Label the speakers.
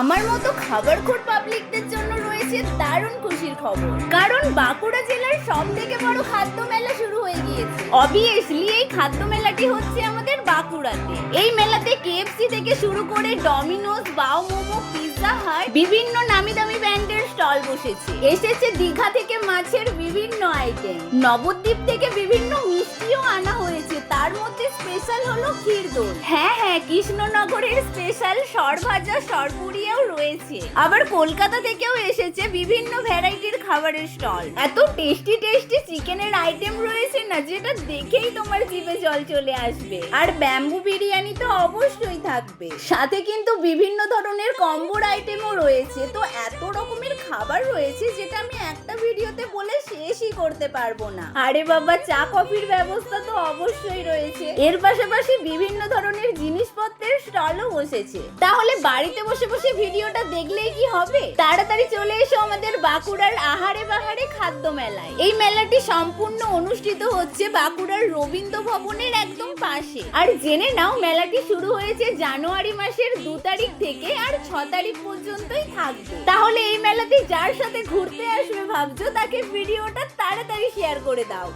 Speaker 1: আমার মতো খাবারখোর পাবলিকদের জন্য রয়েছে দারুণ খুশির খবর, কারণ বাঁকুড়া জেলার সবথেকে বড় খাদ্য মেলা শুরু হয়ে গিয়েছে। অবভিয়াসলি এই খাদ্য মেলাটি হচ্ছে আমাদের বাঁকুড়াতে। এই মেলাতে কেএফসি থেকে শুরু করে ডমিনোস, বাও মোমো, পিৎজা হাট, বিভিন্ন নামি দামি ব্র্যান্ডের স্টল বসেছে। এসেছে দীঘা থেকে মাছের বিভিন্ন আইটেম, নবদ্বীপ থেকে বিভিন্ন মিষ্টিও আনা হয়েছে। তার মধ্যে স্পেশাল হলো ক্ষীরদই। হ্যাঁ, কৃষ্ণনগরের স্পেশাল সরভাজা, সরপুরিয়াও রয়েছে। আবার কলকাতা থেকেও এসেছে বিভিন্ন ভ্যারাইটির খাবারের স্টল। এত টেস্টি চিকেনের আইটেম রয়েছে না, যেটা দেখেই তোমার জিভে জল চলে আসবে। আর ব্যাম্বু বিরিয়ানি তো অবশ্যই থাকবে, সাথে কিন্তু বিভিন্ন ধরনের কম্বোর আইটেমও রয়েছে। তো এত রকমের খাবার রয়েছে যেটা আমি একটা ভিডিওতে বলে শেষই করতে পারবো না। আরে বাবা, চা কফির ব্যবস্থা তো অবশ্যই রয়েছে। এর পাশাপাশি বিভিন্ন ধরনের জিনিসপত্রের স্টলও বসেছে। তাহলে বাড়িতে বসে বসে ভিডিওটা দেখলেই কি হবে? তাড়াতাড়ি চলে এসো আমাদের বাঁকুড়ার আহারে বাহারে খাদ্য মেলায়। এই মেলাটি সম্পূর্ণ অনুষ্ঠিত হচ্ছে বাঁকুড়ার রবীন্দ্র ভবনের একদম পাশে। আর জেনে নাও, মেলাটি শুরু হয়েছে জানুয়ারি মাসের 2 তারিখ থেকে আর 6 তারিখ পর্যন্তই থাকবে। তাহলে এই মেলাতে যার সাথে ঘুরতে আসবে ভাবছো, তাকে ভিডিওটা তাড়াতাড়ি শেয়ার করে দাও।